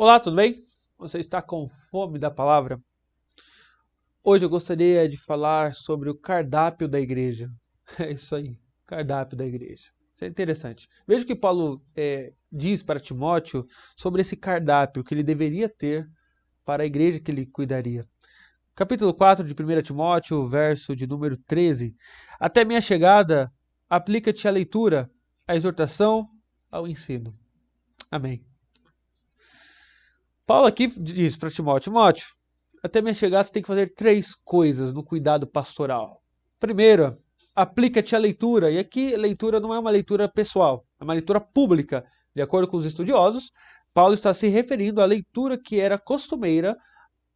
Olá, tudo bem? Você está com fome da palavra? Hoje eu gostaria de falar sobre o cardápio da igreja. É isso aí, cardápio da igreja. Isso é interessante. Veja o que Paulo diz para Timóteo sobre esse cardápio que ele deveria ter para a igreja que ele cuidaria. Capítulo 4 de 1 Timóteo, verso de número 13. Até minha chegada, aplica-te à leitura, à exortação, ao ensino. Amém. Paulo aqui diz para Timóteo, até minha chegada você tem que fazer 3 coisas no cuidado pastoral. Primeiro, aplica-te à leitura. E aqui leitura não é uma leitura pessoal, é uma leitura pública. De acordo com os estudiosos, Paulo está se referindo à leitura que era costumeira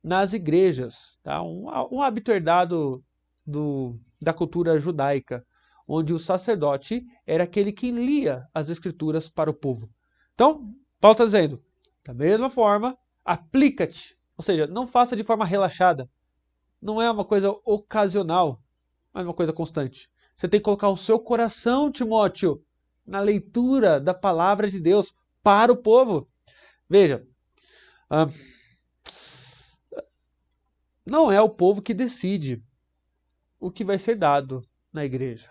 nas igrejas. Tá? Um hábito herdado da cultura judaica, onde o sacerdote era aquele que lia as escrituras para o povo. Então, Paulo está dizendo, da mesma forma, aplica-te. Ou seja, não faça de forma relaxada. Não é uma coisa ocasional, mas uma coisa constante. Você tem que colocar o seu coração, Timóteo, na leitura da palavra de Deus para o povo. Veja, não é o povo que decide o que vai ser dado na igreja.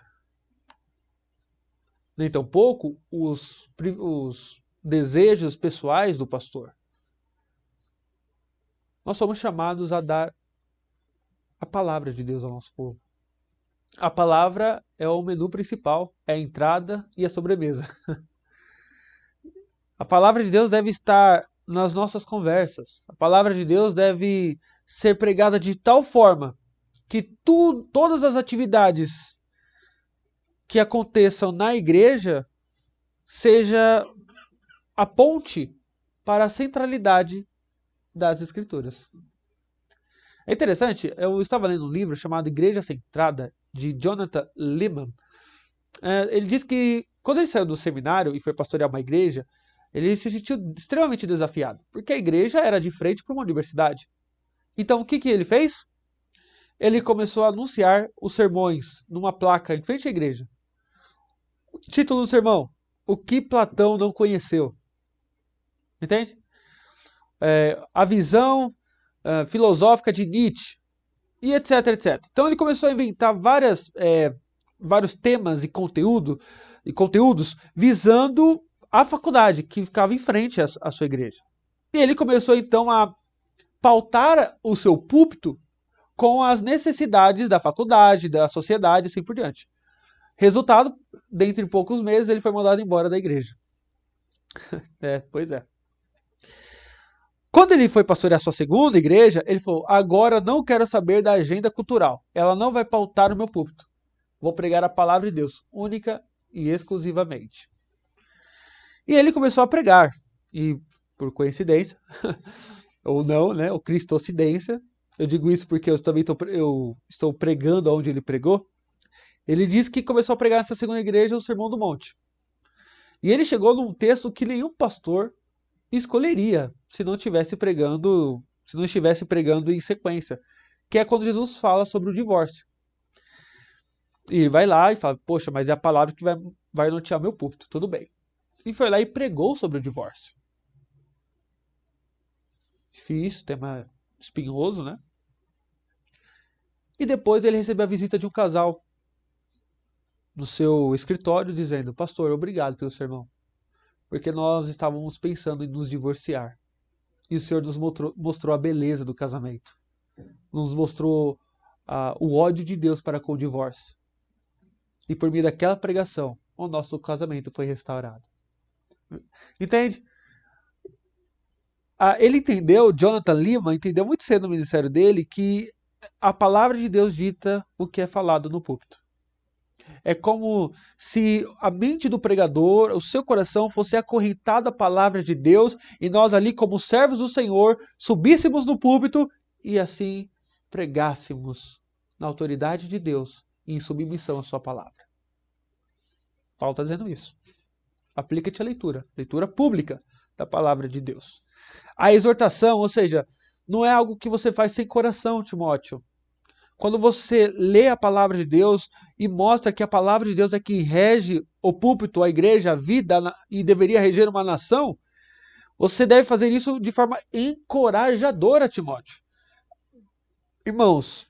Nem tampouco os desejos pessoais do pastor. Nós somos chamados a dar a palavra de Deus ao nosso povo. A palavra é o menu principal, é a entrada e a sobremesa. A palavra de Deus deve estar nas nossas conversas. A palavra de Deus deve ser pregada de tal forma que todas as atividades que aconteçam na igreja seja a ponte para a centralidade das Escrituras. É interessante, eu estava lendo um livro chamado Igreja Centrada, de Jonathan Leeman. Ele diz que quando ele saiu do seminário e foi pastorear uma igreja, ele se sentiu extremamente desafiado, porque a igreja era de frente para uma universidade. Então o que ele fez? Ele começou a anunciar os sermões numa placa em frente à igreja. O título do sermão, O que Platão não conheceu. Entende? A visão filosófica de Nietzsche, e etc, etc. Então ele começou a inventar vários temas e conteúdos visando a faculdade que ficava em frente à sua igreja. E ele começou então a pautar o seu púlpito com as necessidades da faculdade, da sociedade e assim por diante. Resultado, dentro de poucos meses, ele foi mandado embora da igreja. Pois é. Quando ele foi pastorear a sua segunda igreja, ele falou, agora não quero saber da agenda cultural. Ela não vai pautar o meu púlpito. Vou pregar a palavra de Deus, única e exclusivamente. E ele começou a pregar. E, por coincidência, ou não, né, ou cristocidência, eu digo isso porque eu também estou pregando onde ele pregou. Ele disse que começou a pregar nessa segunda igreja o Sermão do Monte. E ele chegou num texto que nenhum pastor escolheria se não estivesse pregando em sequência, que é quando Jesus fala sobre o divórcio. E ele vai lá e fala, poxa, mas é a palavra que vai nortear meu púlpito, tudo bem. E foi lá e pregou sobre o divórcio. Difícil, tema espinhoso, né? E depois ele recebeu a visita de um casal no seu escritório dizendo, pastor, obrigado pelo sermão, porque nós estávamos pensando em nos divorciar. E o Senhor nos mostrou a beleza do casamento. Nos mostrou o ódio de Deus para com o divórcio. E por meio daquela pregação, o nosso casamento foi restaurado. Entende? Ele entendeu, Jonathan Leeman entendeu muito cedo no ministério dele, que a palavra de Deus dita o que é falado no púlpito. É como se a mente do pregador, o seu coração fosse acorrentado à palavra de Deus e nós ali como servos do Senhor subíssemos no púlpito e assim pregássemos na autoridade de Deus e em submissão à sua palavra. Paulo está dizendo isso. Aplica-te à leitura pública da palavra de Deus. A exortação, ou seja, não é algo que você faz sem coração, Timóteo. Quando você lê a palavra de Deus e mostra que a palavra de Deus é que rege o púlpito, a igreja, a vida e deveria reger uma nação, Você deve fazer isso de forma encorajadora, Timóteo. Irmãos,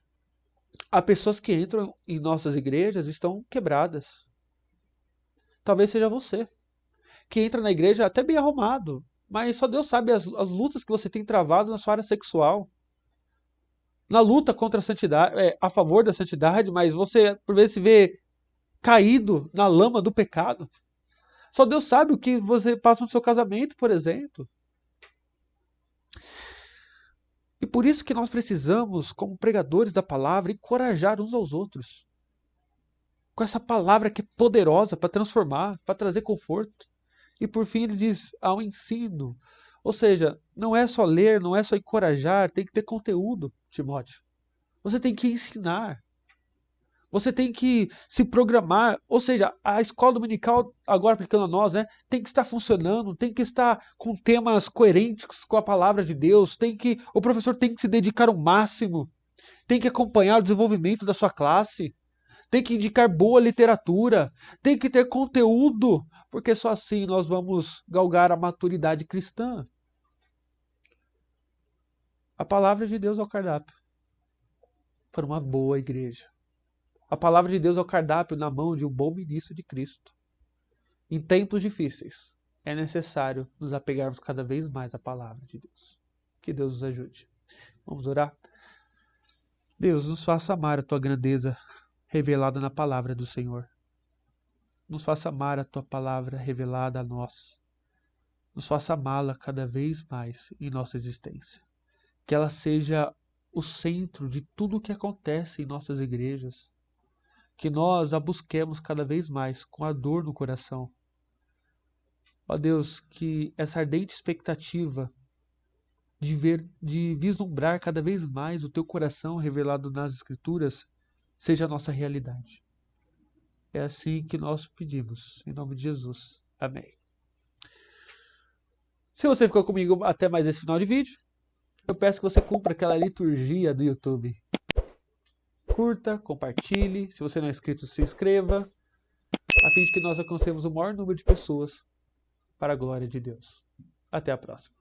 há pessoas que entram em nossas igrejas e estão quebradas. Talvez seja você, que entra na igreja até bem arrumado, mas só Deus sabe as lutas que você tem travado na sua área sexual. Na luta contra a santidade, a favor da santidade, mas você por vezes se vê caído na lama do pecado. Só Deus sabe o que você passa no seu casamento, por exemplo. E por isso que nós precisamos, como pregadores da palavra, encorajar uns aos outros. Com essa palavra que é poderosa para transformar, para trazer conforto. E por fim ele diz ao ensino. Ou seja, não é só ler, não é só encorajar, tem que ter conteúdo, Timóteo. Você tem que ensinar. Você tem que se programar, ou seja, a escola dominical, agora aplicando a nós, né, tem que estar funcionando, tem que estar com temas coerentes com a palavra de Deus, o professor tem que se dedicar ao máximo, tem que acompanhar o desenvolvimento da sua classe, tem que indicar boa literatura, tem que ter conteúdo, porque só assim nós vamos galgar a maturidade cristã. A palavra de Deus é o cardápio para uma boa igreja. A palavra de Deus é o cardápio na mão de um bom ministro de Cristo. Em tempos difíceis, é necessário nos apegarmos cada vez mais à palavra de Deus. Que Deus nos ajude. Vamos orar? Deus, nos faça amar a Tua grandeza revelada na palavra do Senhor. Nos faça amar a Tua palavra revelada a nós. Nos faça amá-la cada vez mais em nossa existência. Que ela seja o centro de tudo o que acontece em nossas igrejas. Que nós a busquemos cada vez mais com a dor no coração. Ó Deus, que essa ardente expectativa de vislumbrar cada vez mais o Teu coração revelado nas Escrituras seja a nossa realidade. É assim que nós pedimos, em nome de Jesus. Amém. Se você ficou comigo até mais esse final de vídeo, eu peço que você cumpra aquela liturgia do YouTube. Curta, compartilhe, se você não é inscrito, se inscreva, a fim de que nós alcancemos o maior número de pessoas para a glória de Deus. Até a próxima.